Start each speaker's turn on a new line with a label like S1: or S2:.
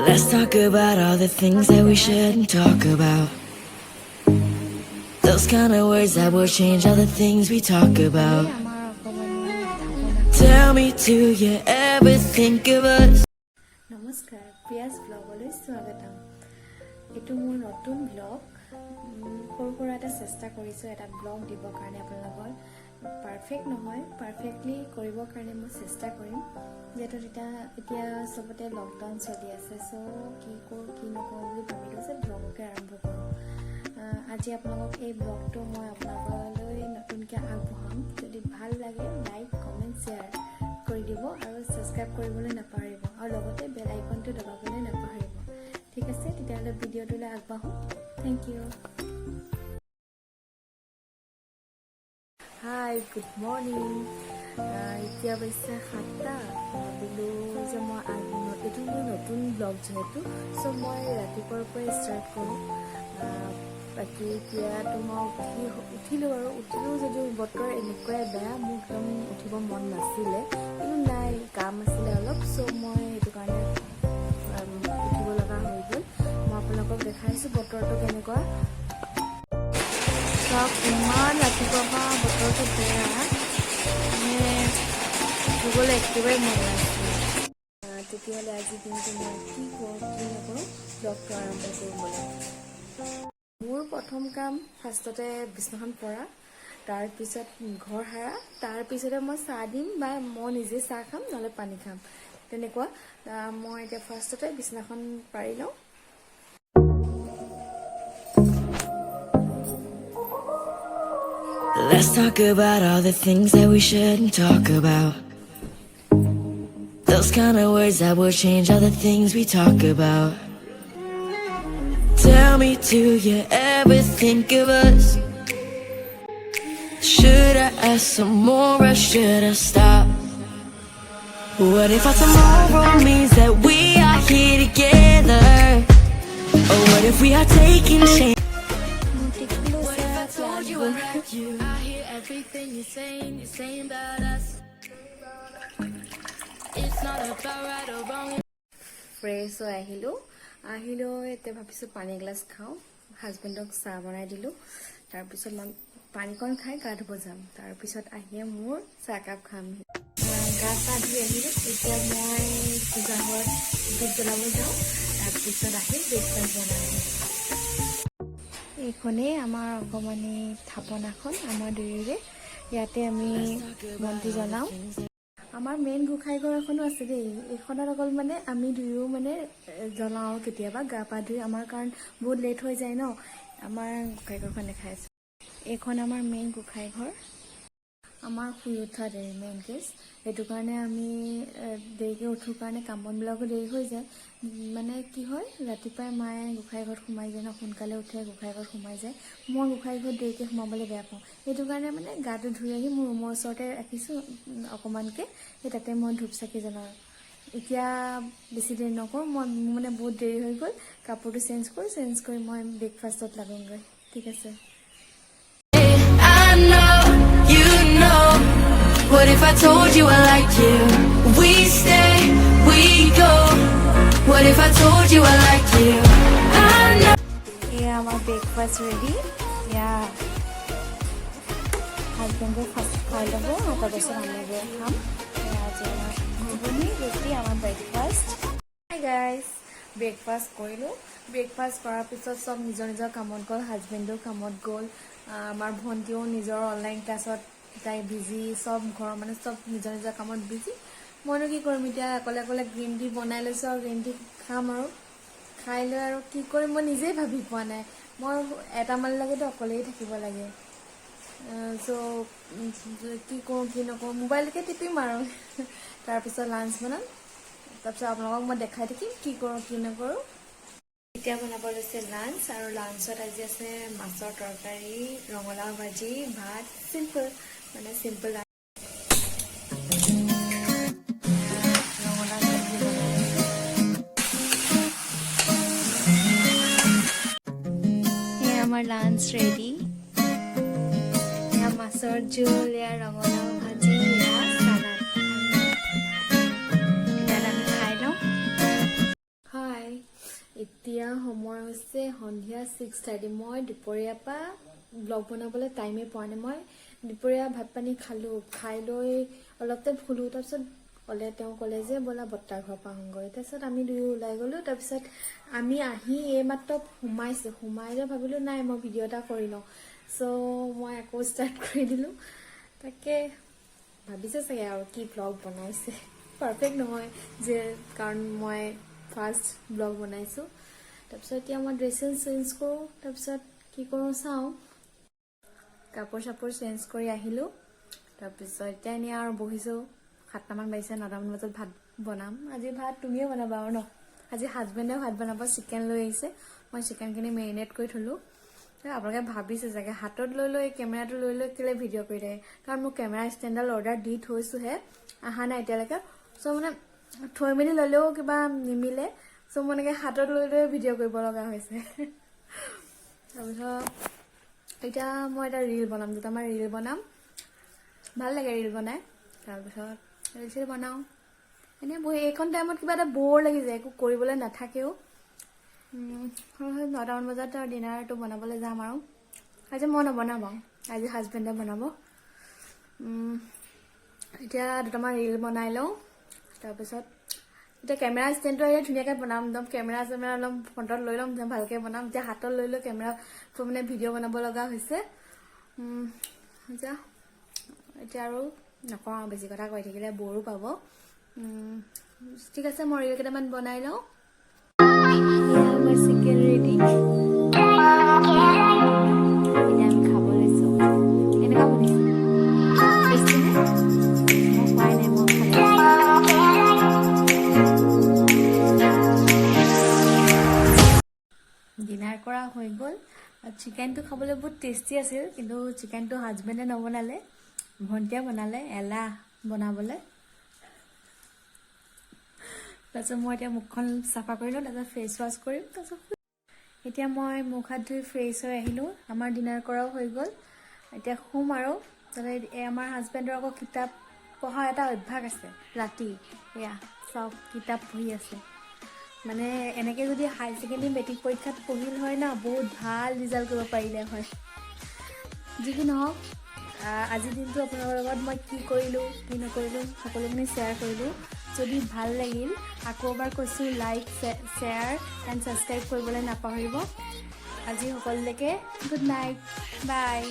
S1: Let's talk about all the things that we shouldn't talk about. Those kind of words that will change all the things we talk about. Tell me, do you ever think of us?
S2: নমস্কাৰ পিয়াজ ব্লগলৈ স্বাগতম এটো মোৰ নতুন blog সৰু সৰু এটা চেষ্টা কৰিছো এটা ব্লগ দিবৰ কাৰণে আপোনালোকৰ পাৰফেক্ট নহয় পাৰফেক্টলি কৰিবৰ কাৰণে মই চেষ্টা কৰিম যেটো এতিয়া সবতে লকডাউন চলি আছে সো কি কৰো কি নকৰো বুলি ভাবিলো যে ব্লগকে আৰম্ভ কৰো আজি আপোনালোকক এই ব্লগটো মই আপোনালোকলৈ নতুনকৈ আগবঢ়াম যদি ভাল লাগে লাইক কমেন্ট শেয়াৰ কৰি দিব আৰু সাবস্ক্ৰাইব কৰিবলৈ নাপাহৰিব আৰু লগতে বেল আইকনটো দবাবলৈ নাপাহৰিব ঠিক আছে তেতিয়াহলে ভিডিঅ'টোলৈ আগবাঢ়ো thank you hi good morning এতিয়া হৈছে 7টা ভাবিলো যে মই এইটো মোৰ নতুন ব্লগ যেহেতু সো মই ৰাতিপুৱাৰ পৰা ষ্টাৰ্ট কৰোঁ বাকি এতিয়াতো মই উঠিলোঁ আৰু উঠিলোঁ যদিও বতৰ এনেকুৱাই বেয়া মোৰ একদম উঠিব মন নাছিলে কিন্তু নাই কাম আছিলে অলপ সো মই এইটো কাৰণে উঠিব লগা হৈ গ'ল মই আপোনালোকক দেখাইছোঁ বতৰটো কেনেকুৱা সব ইমান ৰাতিপুৱাৰ পৰা বতৰটো বেয়া মানে উঠিবলৈ একেবাৰে মন নাছিলে তেতিয়াহ'লে আজি দিনটো মই কি কৰোঁ কি নকৰোঁ ব্লগটো আৰম্ভ কৰিবলৈ মোৰ প্ৰথম কাম ফাৰ্ষ্টতে বিছনাখন পৰা তাৰ পিছত ঘৰ হাৰা তাৰ পিছতে মই চাহ দিম বা মই নিজে চাহ খাম নহলে পানী খাম তেনেকুৱা মই এতিয়া ফাৰ্ষ্টতে বিছনাখন পাৰি লওঁ
S1: Let's talk about all the things that we shouldn't talk about. Those kind of words that will change all the things we talk about. Tell me, do you ever think of us? Should I ask some more or should I stop? What if our tomorrow means that we are here together? Or what if we are taking chances? I hear everything you're saying about us. It's not about right or wrong.
S2: Fresh হৈ আহিলোঁ এতিয়া ভাবিছোঁ পানী glass খাওঁ হাজবেণ্ডক চাহ বনাই দিলোঁ তাৰপিছত মই পানীকণ খাই গা ধুব যাম তাৰপিছত আহিয়ে মোৰ চাহকাপ খাম গা চা ধুই আহিলোঁ এতিয়া মই পূজাঘৰত ধূপ জ্বলাব যাওঁ তাৰপিছত আহি ব্ৰেকফাষ্ট বনাম এইখনেই আমাৰ অকণমানি থাপনাখন আমাৰ দুয়োৰে ইয়াতে আমি বন্তি জ্বলাওঁ আমাৰ মেইন গোসাঁইঘৰ এখনো আছে দেই এইখনত অকল মানে আমি দুয়ো মানে জ্বলাওঁ কেতিয়াবা গা পা ধুই আমাৰ কাৰণ বহুত লেট হৈ যায় ন আমাৰ গোসাঁইঘৰখন দেখাইছোঁ এইখন আমাৰ মেইন গোসাঁইঘৰ আমাৰ শুই উঠা দেৰি মেইন কেছ সেইটো কাৰণে আমি দেৰিকৈ উঠোঁ কাৰণে কাম বনবিলাকো দেৰি হৈ যায় মানে কি হয় ৰাতিপুৱাই মায়ে গোসাঁইঘৰত সোমাই যায় ন সোনকালে উঠে গোসাঁইঘৰত সোমাই যায় মই গোসাঁইঘৰত দেৰিকৈ সোমাবলৈ বেয়া পাওঁ সেইটো কাৰণে মানে গাটো ধুই আহি মোৰ ৰুমৰ ওচৰতে ৰাখিছোঁ অকণমানকৈ সেই তাতে মই ধূপ চাকি জ্বলাওঁ এতিয়া বেছি দেৰি নকৰোঁ মই মানে বহুত দেৰি হৈ গ'ল কাপোৰটো চেঞ্জ কৰি মই ব্ৰেকফাষ্টত লাগোঁগৈ ঠিক আছে
S1: What if I told you I like you? We stay, we go. What if I told you I like you? I know.
S2: Yeah, my breakfast ready. Yeah. Husband go first call labo, ata bese amne go kham. Aaj ghuguni roti amar breakfast. Hi guys. Breakfast koilo. Breakfast korar pisot sob nijor kamot gol, husbando kamot gol. Amar bhontio nijor online classot তাই busy সব ঘৰৰ মানে সব নিজৰ কামত busy মইনো কি কৰিম এতিয়া অকলে গ্ৰীণ টি বনাই লৈছোঁ আৰু গ্ৰীণ টি খাম আৰু খাই লৈ আৰু কি কৰিম মই নিজেই ভাবি পোৱা নাই মই এটামান লাগেতো অকলেই থাকিব লাগে চ' কি কৰোঁ কি নকৰোঁ মোবাইলকে টিপিম আৰু তাৰপিছত লাঞ্চ বনাম তাৰপিছত আপোনালোকক মই দেখাই থাকিম কি কৰোঁ কি নকৰোঁ এতিয়া বনাব লৈছে লাঞ্চ আৰু লাঞ্চত আজি আছে মাছৰ তৰকাৰী ৰঙালাও ভাজি ভাত চিম্পল মানে চিম্পল আমাৰ লাঞ্চ ৰেডি মাছৰ জোল ৰঙালাও ভাজি চালাড এতিয়া সময় হৈছে সন্ধিয়া 6:30 মই দুপৰীয়াৰ পৰা ব্লগ বনাবলৈ টাইমেই পোৱা নাই মই দুপৰীয়া ভাত পানী খালোঁ খাই লৈ অলপ টাইম শুলোঁ তাৰপিছত তেওঁ ক'লে যে ব'লা বৰ্তাৰ ঘৰৰ পৰা আহোঁগৈ তাৰপিছত আমি দুয়ো ওলাই গ'লোঁ তাৰপিছত আমি আহি এইমাত্ৰ সোমাই লৈ ভাবিলোঁ নাই মই ভিডিঅ' এটা কৰি লওঁ চ' মই আকৌ ষ্টাৰ্ট কৰি দিলোঁ তাকে ভাবিছে চাগে আৰু কি ব্লগ বনাইছে পাৰফেক্ট নহয় যে কাৰণ মই ফাৰ্ষ্ট ব্লগ বনাইছোঁ তাৰপিছত এতিয়া মই ড্ৰেছ চেঞ্জ কৰোঁ তাৰপিছত কি কৰোঁ চাওঁ কাপোৰ চাপোৰ চেঞ্জ কৰি আহিলোঁ তাৰপিছত এতিয়া এনেই আৰু বহিছোঁ 7টামান বাজিছে 9টামান বজাত ভাত বনাম আজি ভাত তুমিয়ে বনাবা আৰু ন আজি হাজবেণ্ডে ভাত বনাব চিকেন লৈ আহিছে মই চিকেনখিনি মেৰিনেট কৰি থলোঁ আপোনালোকে ভাবিছে চাগে হাতত লৈ কেমেৰাটো লৈ কেলৈ ভিডিঅ' কৰি থাকে কাৰণ মোৰ কেমেৰা ষ্টেণ্ডডাল অৰ্ডাৰ দি থৈছোঁহে অহা নাই এতিয়ালৈকে চ' মানে থৈ মেলি ল'লেও কিবা নিমিলে চ' মই এনেকৈ হাতত লৈ ভিডিঅ' কৰিব লগা হৈছে তাৰপিছত এতিয়া মই এটা ৰীল বনাম দুটামান ৰীল বনাম ভাল লাগে ৰীল বনাই তাৰপিছত ৰীল বনাওঁ এনেই বহি এইখন টাইমত কিবা এটা ব'ৰ লাগি যায় একো কৰিবলৈ নাথাকেও 9টামান বজাত ডিনাৰটো বনাবলৈ যাম আৰু আজি মই নবনাম আজি হাজবেণ্ডে বনাব এতিয়া দুটামান ৰীল বনাই লওঁ তাৰপিছত এতিয়া কেমেৰা ষ্টেণ্ডটো আহিলে ধুনীয়াকৈ বনাম একদম কেমেৰা অলপ ফ্ৰণ্টত লৈ ল'ম ভালকৈ বনাম এতিয়া হাতত লৈ কেমেৰা মানে ভিডিঅ' বনাব লগা হৈছে এতিয়া আৰু নকওঁ আৰু বেছি কথা কৈ থাকিলে ব'ৰো পাব ঠিক আছে মই ৰীল কেইটামান বনাই লওঁ আমাৰ চিকেন ৰেডি এতিয়া আমি খাব লৈছোঁ এনেকুৱা বনাইছোঁ মই খোৱাই নাই মই ডিনাৰ কৰা হৈ গ'ল চিকেনটো খাবলৈ বহুত টেষ্টি আছিল কিন্তু চিকেনটো হাজবেণ্ডে নবনালে ভণ্টিয়ে বনালে এলাহ বনাবলৈ তাৰপিছত মই এতিয়া মুখখন চাফা কৰি লওঁ তাৰপিছত ফেচ ৱাছ কৰিম তাৰপিছত এতিয়া মই মুখ হাত ধুই ফ্ৰেছ হৈ আহিলোঁ আমাৰ ডিনাৰ কৰাও হৈ গ'ল এতিয়া শুম আৰু তাৰপিছত আমাৰ হাজবেণ্ডৰ আকৌ কিতাপ পঢ়া এটা অভ্যাস আছে ৰাতি এয়া চব কিতাপ পঢ়ি আছে মানে এনেকৈ যদি হায়াৰ ছেকেণ্ডেৰী মেট্ৰিক পৰীক্ষাত পঢ়িল হয় ন বহুত ভাল ৰিজাল্ট কৰিব পাৰিলে হয় যি কি নহওক আজিৰ দিনটো আপোনালোকৰ লগত মই কি কৰিলোঁ কি নকৰিলোঁ সকলোখিনি শ্বেয়াৰ কৰিলোঁ যদি ভাল লাগিল আকৌ এবাৰ কৈছোঁ লাইক শ্বেয়াৰ এণ্ড ছাবস্ক্ৰাইব কৰিবলৈ নাপাহৰিব আজি সকলোলৈকে গুড নাইট বাই